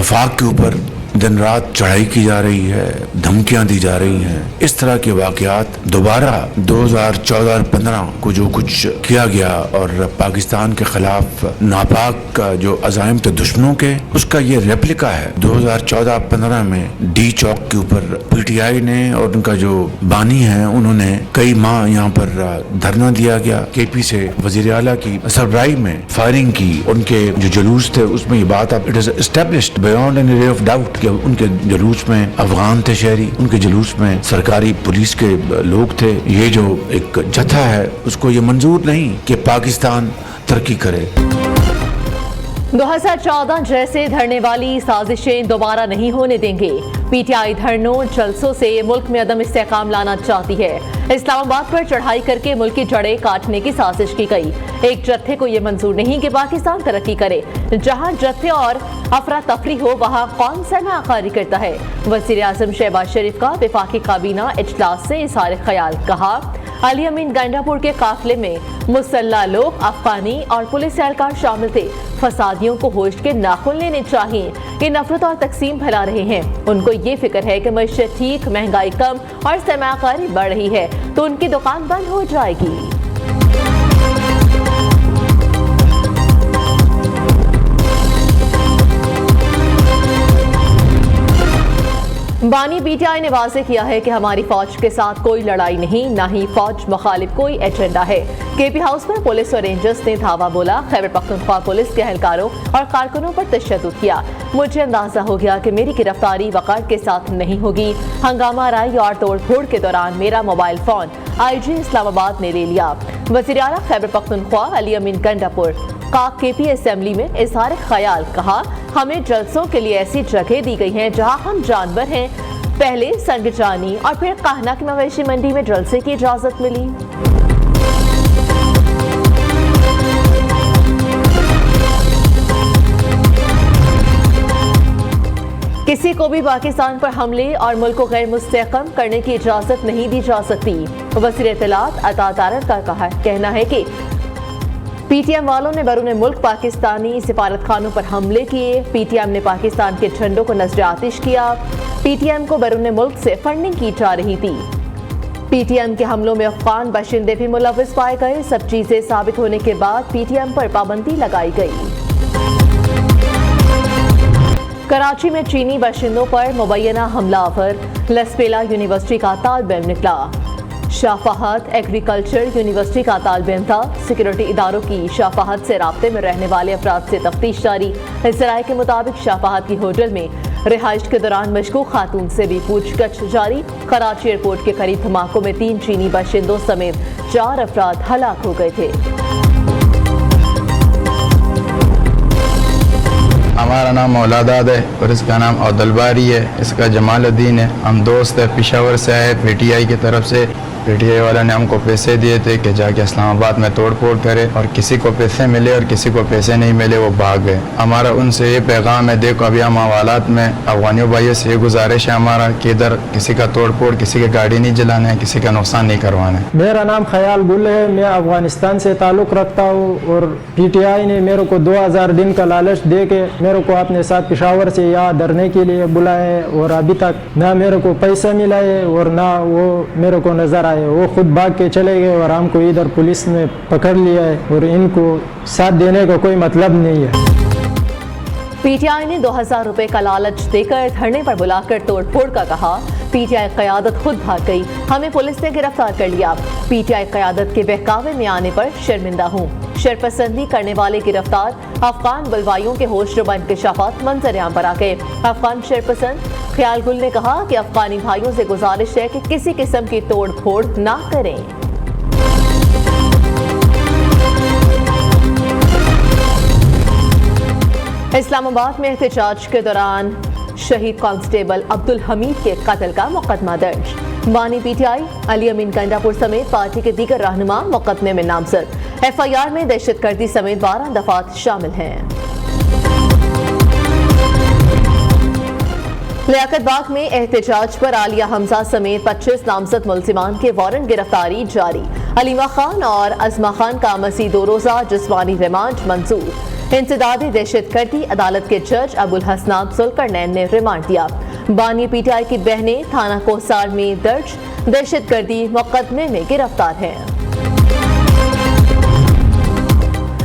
वफाक के ऊपर दिन रात चढ़ाई की जा रही है, धमकियां दी जा रही हैं। इस तरह के वाकयात दोबारा 2014 और 15 को जो कुछ किया गया और पाकिस्तान के खिलाफ नापाक जो अज़ाइम थे दुश्मनों के, उसका ये रेप्लिका है। 2014-15 में डी चौक के ऊपर पीटीआई ने और उनका जो बानी है उन्होंने कई माह यहाँ पर धरना दिया गया। केपी से वजीर आला की सरबराही में फायरिंग की, उनके जो जुलूस थे उसमें ये बात अब it is established beyond any ray of doubt कि उनके जुलूस में अफगान थे शहरी, उनके जुलूस में सरकारी पुलिस के लोग थे। ये जो एक जथा है उसको ये मंजूर नहीं कि पाकिस्तान तरक्की करे। 2014 जैसे धरने वाली साजिशें दोबारा नहीं होने देंगे। पीटीआई धरनों जलसों से मुल्क में अदम इस्तेहकाम लाना चाहती है। इस्लामाबाद पर चढ़ाई करके मुल्क की जड़ें काटने की साजिश की गई। एक जत्थे को ये मंजूर नहीं कि पाकिस्तान तरक्की करे। जहां जत्थे और अफरा तफरी हो वहां कौन सरमाकारी करता है। वज़ीर आज़म शहबाज शरीफ का वफाकी काबीना इजलास से इज़हार ख्याल। कहा, अली अमीन गंडापुर के काफिले में मुसल्ला लोग, अफगानी और पुलिस एहलकार शामिल थे। फसादियों को होश के नाखुन लेने चाहिए। ये नफरत और तकसीम फैला रहे हैं। उनको ये फिक्र है कि मईशत ठीक, महंगाई कम और सरमाकारी बढ़ रही है तो उनकी दुकान बंद हो जाएगी। बानी पीटीआई ने वाज़ेह किया है कि हमारी फौज के साथ कोई लड़ाई नहीं, ना ही फौज मुखालिफ कोई एजेंडा है। केपी हाउस पर पुलिस और रेंजर्स ने धावा बोला। खैबर पख्तूनख्वा पुलिस के एहलकारों और कारकुनों पर तशद्दुद किया। मुझे अंदाजा हो गया कि मेरी गिरफ्तारी वक़ार के साथ नहीं होगी। हंगामा राई और तोड़ फोड़ के दौरान मेरा मोबाइल फोन IG इस्लामाबाद ने ले लिया। वज़ीर आला खैबर पख्तूनख्वा अली अमीन गंडापुर का केपी असेंबली में इज़हार ख्याल। कहा, हमें जलसों के लिए ऐसी जगह दी गई हैं जहां हम जानवर हैं। पहले संगजानी और फिर काहना की मवेशी मंडी में जलसे की इजाजत मिली। किसी को भी पाकिस्तान पर हमले और मुल्क को गैर मुस्तहकम करने की इजाजत नहीं दी जा सकती। वज़ीर इत्तलात अता तारर का कहना है कि पीटीएम वालों ने बैरून मुल्क पाकिस्तानी सिफारत खानों पर हमले किए। पीटीएम ने पाकिस्तान के झंडों को नजर आतिश किया। पीटीएम को बैरून मुल्क से फंडिंग की जा रही थी। पीटीएम के हमलों में अफगान बाशिंदे भी मुलव्विस पाए गए। सब चीजें साबित होने के बाद पीटीएम पर पाबंदी लगाई गई। कराची में चीनी बाशिंदों पर मुबैना हमलावर लसपेला यूनिवर्सिटी का तालिब इल्म निकला। शाफाहत एग्रीकल्चर यूनिवर्सिटी का तालिब इल्म था। सिक्योरिटी इदारों की शाफाहत से राब्ते में रहने वाले अफराद से तफ्तीश जारी। इस राय के मुताबिक शाफाहत की होटल में रिहाइश के दौरान मशकूक खातून से भी पूछताछ जारी। कराची एयरपोर्ट के करीब धमाकों में 3 चीनी बाशिंदों समेत 4 अफराद हलाक हो गए थे। हमारा नाम औलादाद है और इसका नाम अब्दुलबारी है, इसका जमालुद्दीन है। हम दोस्त है, पेशावर से आए पीटीआई की तरफ से। पीटीआई वाला ने हमको पैसे दिए थे कि जाके इस्लामाबाद में तोड़ फोड़ करे, और किसी को पैसे मिले और किसी को पैसे नहीं मिले, वो भाग गए। हमारा उनसे ये पैगाम है, देखो अभी हम हवालात में अफगानियों भाइयों से ये गुजारिश है हमारा कि इधर किसी का तोड़ फोड़, किसी की गाड़ी नहीं जलाना है, किसी का नुकसान नहीं करवाना है। मेरा नाम ख्याल गुल है, मैं अफगानिस्तान से ताल्लुक़ रखता हूँ और पीटीआई ने मेरे को 2000 दिन का लालच दे के मेरे को अपने साथ पेशावर से यहाँ धरने के लिए बुलाया है, और अभी तक ना मेरे को पैसा मिला है और ना वो मेरे को नजर आए। वो खुद भाग के चले गए और हमको इधर पुलिस ने पकड़ लिया है, और इनको साथ देने का कोई मतलब नहीं है। पीटीआई ने 2000 रुपए का लालच देकर धरने पर बुलाकर तोड़फोड़ का कहा। पीटीआई क़यादत खुद भाग गई, हमें पुलिस ने गिरफ्तार कर लिया। पीटीआई क़यादत के बहकावे में आने पर शर्मिंदा हूँ। शरपसंदी करने वाले गिरफ्तार। अफगान बलवाइयों के होशरुबा इंकशाफात मंजर आम पर आ गए। अफगान शरपसंद ख्याल गुल ने कहा कि अफगानी भाइयों से गुजारिश है कि किसी किस्म की तोड़ फोड़ ना करें। इस्लामाबाद में एहतजाज के दौरान शहीद कांस्टेबल अब्दुल हमीद के कत्ल का मुकदमा दर्ज। बानी पीटीआई अली अमीन गंडापुर समेत पार्टी के दीगर रहनुमा मुकदमे में नामजद। FIR में दहशतगर्दी समेत 12 दफात शामिल हैं। लियाकत बाग में एहतजाज पर आलिया हमजा समेत 25 नामजद मुल्जिमान के वारंट गिरफ्तारी जारी। अलीमा खान और अजमा खान का मज़ीद 2 रोज़ा जिस्मानी रिमांड मंजूर। इंसदादी दहशतगर्दी अदालत के जज अबुल हसनात जुल्करनैन ने रिमांड दिया। बानी पीटीआई की बहनें थाना कोसार में दर्ज दहशतगर्दी मुकदमे में गिरफ्तार हैं।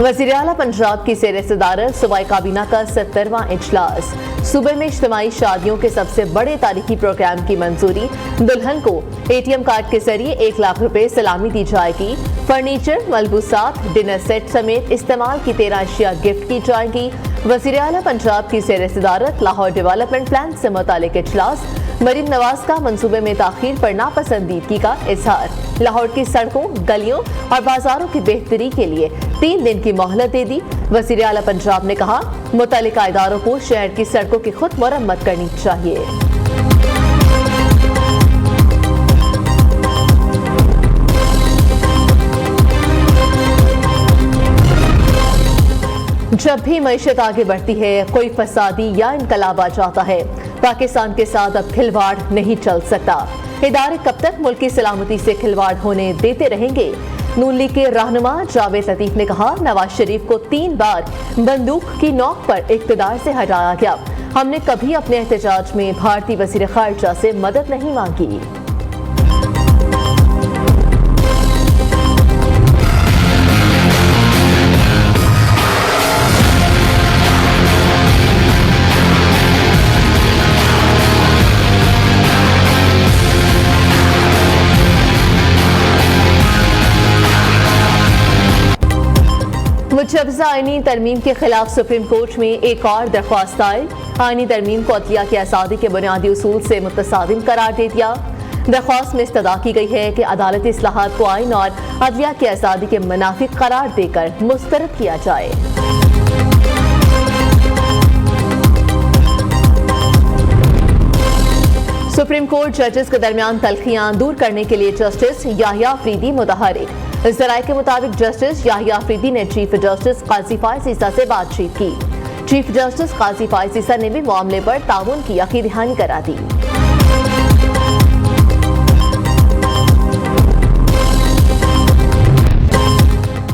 वज़ीर आला पंजाब की ज़ेर सदारत सूबाई काबीना का 70वां इजलास। सूबे में इज्तिमाई शादियों के सबसे बड़े तारीखी प्रोग्राम की मंजूरी। दुल्हन को ATM कार्ड के जरिए 1 लाख रुपए सलामी दी जाएगी। फर्नीचर, मलबूसात, डिनर सेट समेत इस्तेमाल की 13 अशिया गिफ्ट की जाएंगी। वज़ीर आला पंजाब की ज़ेर सदारत लाहौर डेवलपमेंट प्लान से मुतालिक इजलास। मरीम नवाज का मंसूबे में ताखीर पर नापसंदीदगी का इजहार। लाहौर की सड़कों, गलियों और बाजारों की बेहतरी के लिए 3 दिन की मोहलत दे दी। वज़ीर आला पंजाब ने कहा, मुतल्लिका इदारों को शहर की सड़कों की खुद मरम्मत करनी चाहिए। जब भी मईशत आगे बढ़ती है, कोई फसादी या इनकलाब आ जाता है। पाकिस्तान के साथ अब खिलवाड़ नहीं चल सकता। इदारे कब तक मुल्क की सलामती से खिलवाड़ होने देते रहेंगे? नून लीग के रहनुमा जावेद लतीफ ने कहा, नवाज शरीफ को 3 बार बंदूक की नोक पर इक़्तिदार से हटाया गया। हमने कभी अपने एहतजाज में भारतीय वज़ीर ख़ारिजा से मदद नहीं मांगी। मुजवज़ा आईनी तरमीम के खिलाफ सुप्रीम कोर्ट में एक और दरख्वास्त आई। आईनी तरमीम को अदलिया की आज़ादी के बुनियादी उसूल से मुतसादिम करार दे दिया। दरख्वास्त में इस्तदा की गई है कि अदालती इस्लाहात को आइन और अदलिया की आज़ादी के मुनाफिक करार देकर मुस्तरद किया जाए। सुप्रीम कोर्ट जजेस के दरमियान तल्खियां दूर करने के लिए जस्टिस याहिया अफरीदी मुतहरिक। इस जराये के मुताबिक जस्टिस याहिया अफरीदी ने चीफ जस्टिस काजी फायज़ ईसा से बातचीत की। चीफ जस्टिस काजी फायज़ ईसा ने भी मामले पर ताउन की यकीन दहानी करा दी।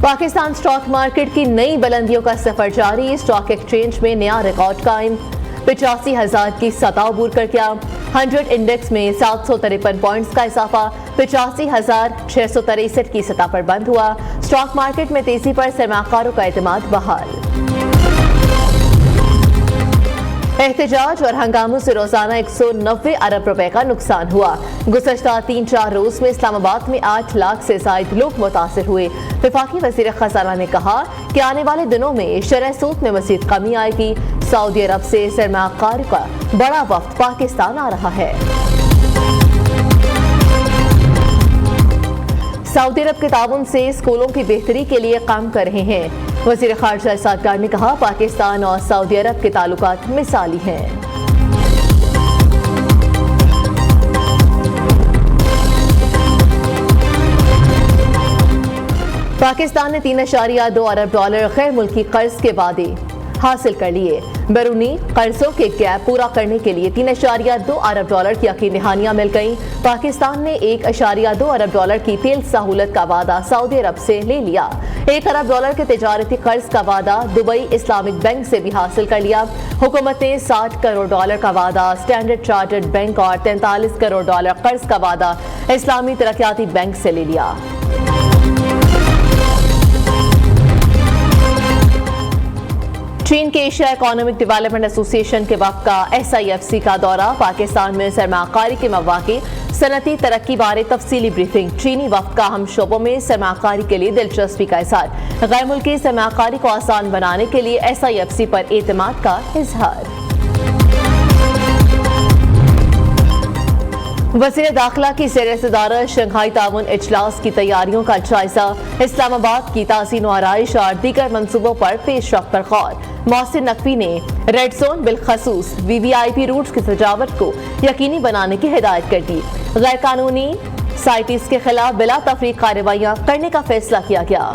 पाकिस्तान स्टॉक मार्केट की नई बुलंदियों का सफर जारी। स्टॉक एक्सचेंज में नया रिकॉर्ड कायम। 85,000 की सतह अबूर कर गया। 100 इंडेक्स में 753 पॉइंट्स का इजाफा 85,663 की सतह पर बंद हुआ। स्टॉक मार्केट में तेजी पर सरमाकारों का एतमाद बहाल। एहतजाज और हंगामों से रोजाना 190 अरब रुपए का नुकसान हुआ। गुज़श्ता 3-4 रोज में इस्लामाबाद में 8 लाख से ज्यादा लोग मुतासिर हुए। वफाकी वज़ीर खजाना ने कहा कि आने वाले दिनों में शरह सूद में मज़ीद कमी आएगी। सऊदी अरब से सरमाकार का बड़ा वफ्द पाकिस्तान आ रहा है। सऊदी अरब के ताउन से स्कूलों की बेहतरी के लिए काम कर रहे हैं। वज़ीर ख़ारिजा सादगार ने कहा, पाकिस्तान और सऊदी अरब के ताल्लुकात मिसाली हैं। पाकिस्तान ने 3.2 अरब डॉलर गैर मुल्की कर्ज के वादे हासिल कर लिए। बैरूनी कर्जों के गैप पूरा करने के लिए 3.2 अरब डॉलर की यकीन दहानियां मिल गईं। पाकिस्तान ने 1.2 अरब डॉलर की तेल सहूलत का वादा सऊदी अरब से ले लिया। 1 अरब डॉलर के तिजारती कर्ज का वादा दुबई इस्लामिक बैंक से भी हासिल कर लिया। हुकूमत ने 60 करोड़ डॉलर का वादा स्टैंडर्ड चार्टर्ड बैंक और 43 करोड़ डॉलर कर्ज का वादा इस्लामी तरक्याती बैंक से ले लिया। चीन के एशिया इकोनॉमिक डेवलपमेंट एसोसिएशन के वफ़द का SIFC का दौरा। पाकिस्तान में सरमाकारी के मौक़े, सनती तरक्की बारे तफसीली ब्रीफिंग। चीनी वफ़द का हम शोबों में सरमाकारी के लिए दिलचस्पी का इज़हार। गैर मुल्की सरमाकारी को आसान बनाने के लिए SIFC पर एतमाद का इज़हार। वज़ीर दाखिला की ज़ेर सदारत शंघाई ताउन इजलास की तैयारियों का जायजा। इस्लामाबाद की ताज़ीन व आराइश और दीगर मंसूबों पर पेशरफ्त पर गौर। मोहसिन नकवी ने रेड जोन बिलखसूस VVIP रूट्स की सजावट को यकीनी बनाने की हिदायत कर दी। गैर कानूनी साइट्स के खिलाफ बिला तफरीक कार्रवाइयां करने का फैसला किया गया।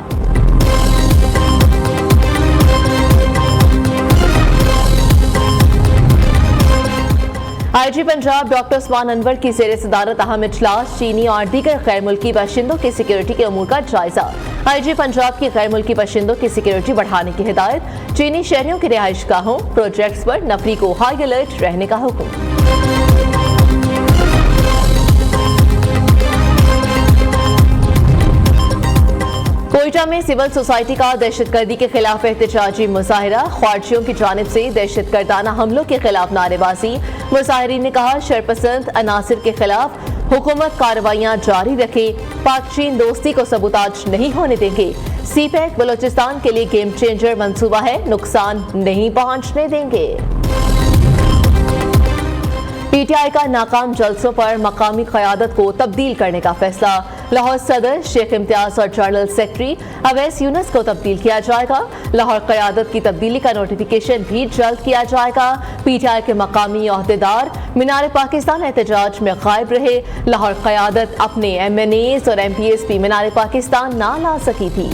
IG पंजाब डॉक्टर उस्मान अनवर की ज़ेर सदारत अहम इजलास। चीनी और दीगर गैर मुल्की बाशिंदों की सिक्योरिटी के अमूर का जायजा। IG पंजाब की गैर मुल्की बशिंदों की सिक्योरिटी बढ़ाने की हिदायत। चीनी शहरियों की रिहाइश गाहों प्रोजेक्ट्स पर नफरी को हाई अलर्ट रहने का हुक्म। कोयटा में सिविल सोसाइटी का दहशतगर्दी के खिलाफ एहतजाजी मुजाहिरा। ख्वारजियों की जानिब से दहशतगर्दाना हमलों के खिलाफ नारेबाजी। मुजाहिरीन ने कहा शरपसंद अनासिर के खिलाफ हुकूमत कार्रवाइयां जारी रखे, पाक चीन दोस्ती को सबूताज नहीं होने देंगे। CPEC बलोचिस्तान के लिए गेम चेंजर मंसूबा है, नुकसान नहीं पहुंचने देंगे। PTI का नाकाम जलसों पर मकामी क़यादत को तब्दील करने का फैसला। लाहौर सदर शेख इम्तियाज और जनरल सेक्रेटरी अवैस यूनुस को तब्दील किया जाएगा। लाहौर क़यादत की तब्दीली का नोटिफिकेशन भी जल्द किया जाएगा। PTI के मकामी ओहदेदार मीनार पाकिस्तान एहतजाज में गायब रहे। लाहौर क़यादत अपने MNAs और MPs भी मीनार पाकिस्तान ना ला सकी थी।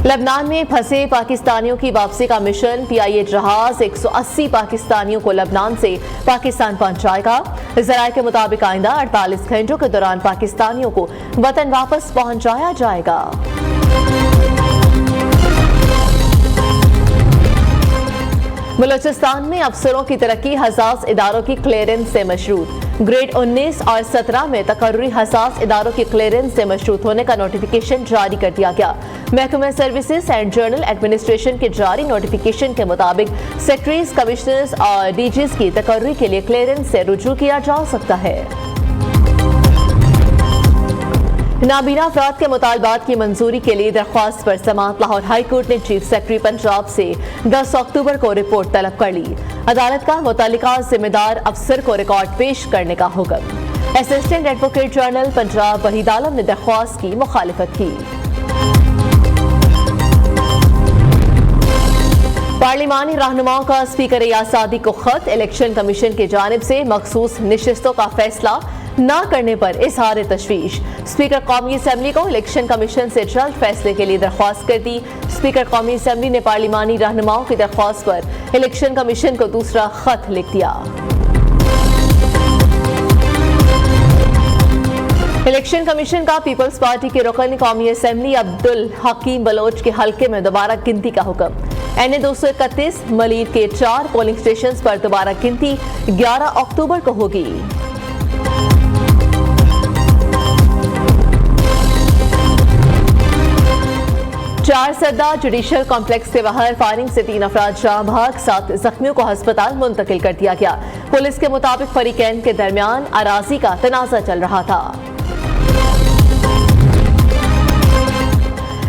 लबनान में फंसे पाकिस्तानियों की वापसी का मिशन। PIA जहाज 180 पाकिस्तानियों को लबनान से पाकिस्तान पहुंचाएगा। ज़राए के मुताबिक आइंदा 48 घंटों के दौरान पाकिस्तानियों को वतन वापस पहुंचाया जाएगा। बलूचिस्तान में अफसरों की तरक्की हसास इदारों की क्लियरेंस से मशरूत। ग्रेड 19 और 17 में तकर्री हसास इदारों की क्लियरेंस से मशरूत होने का नोटिफिकेशन जारी कर दिया गया। महकमा सर्विसेज एंड जर्नल एडमिनिस्ट्रेशन के जारी नोटिफिकेशन के मुताबिक सेक्रेटरीज, कमिश्नर्स और DGs की तकर्री के लिए क्लियरेंस से रुजू किया जा सकता है। नाबीना अफराद के मुतालबात की मंजूरी के लिए दरख्वास्त पर समाअत। लाहौर हाई कोर्ट ने चीफ सेक्रेटरी पंजाब से 10 अक्टूबर को रिपोर्ट तलब कर ली। अदालत का मुतल्लिका जिम्मेदार अफसर को रिकॉर्ड पेश करने का हुक्म। Assistant advocate general Punjab Waheed Alam ने दरख्वास्त की मुखालिफत की। पार्लिमानी रहनुमाओं का स्पीकर यासादी को खत। इलेक्शन कमीशन की जानिब से मखसूस नशिस्तों का फैसला न करने पर इजहार तशवीश। स्पीकर कौमी असम्बली को इलेक्शन कमीशन से जल्द फैसले के लिए दरख्वास्त कर दी। स्पीकर कौमी असम्बली ने पार्लिमानी रहनुमाओं की दरख्वास्त पर इलेक्शन कमीशन को दूसरा खत लिख दिया। इलेक्शन कमीशन का पीपल्स पार्टी के रुकन कौमी असम्बली अब्दुल हकीम बलोच के हल्के में दोबारा गिनती का हुक्म। NA 231 मलीर के 4 पोलिंग स्टेशन पर दोबारा गिनती 11 अक्टूबर को होगी। चार सदा जुडिशल कॉम्प्लेक्स के बाहर फायरिंग से 3 अफराद जाँ बहक, 7 जख्मियों को अस्पताल मुंतकिल कर दिया गया। पुलिस के मुताबिक फरीकैन के दरमियान अराजी का तनाज़ा चल रहा था।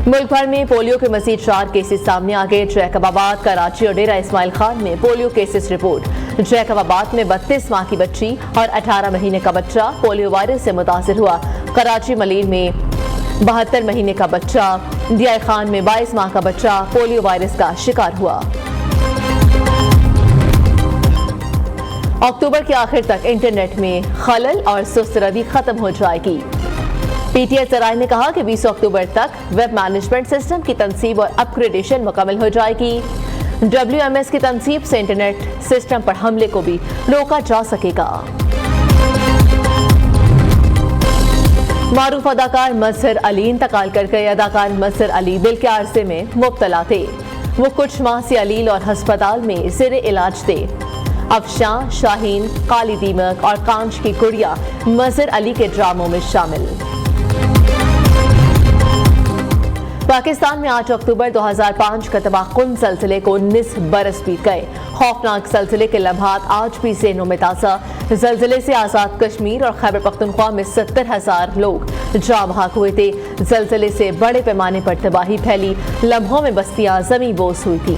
मुल्क भर में पोलियो के मजीद 4 केसेस सामने आ गए। जैकबाबाद, कराची और डेरा इस्माइल खान में पोलियो केसेस रिपोर्ट। जैकबाबाद में 32 माह की बच्ची और 18 महीने का बच्चा पोलियो वायरस से मुतासिर हुआ। कराची मलीर में 72 महीने का बच्चा, दिया खान में 22 माह का बच्चा पोलियो वायरस का शिकार हुआ। अक्टूबर के आखिर तक इंटरनेट में खलल और सुस्त रवि खत्म हो जाएगी। PTI जराये ने कहा कि 20 अक्टूबर तक वेब मैनेजमेंट सिस्टम की तनसीब और अपग्रेडेशन मुकम्मल हो जाएगी। WMS की तनसीब से इंटरनेट सिस्टम पर हमले को भी रोका जा सकेगा। मारूफ अदाकार मजहर अली इंतकाल कर गए। अदाकार मजहर अली दिल के आर्जे में मुब्तला थे। वो कुछ माह से अलील और हस्पताल में ज़ेरे इलाज थे। अफशां, शाहीन, काली दीमक और कांच की गुड़िया मजहर अली के ड्रामों में शामिल। पाकिस्तान में 8 अक्टूबर 2005 का तबाहकुन ज़लज़ले को 19 बरस बीत गए। खौफनाक ज़लज़ले के लम्हात आज भी ज़हनों में ताज़ा। ज़लज़ले से आज़ाद कश्मीर और खैबर पख्तूनख्वा में 70,000 लोग जाँ बहक हुए थे। ज़लज़ले से बड़े पैमाने पर तबाही फैली। लम्हों में बस्तियां ज़मीं बोस हुई थी।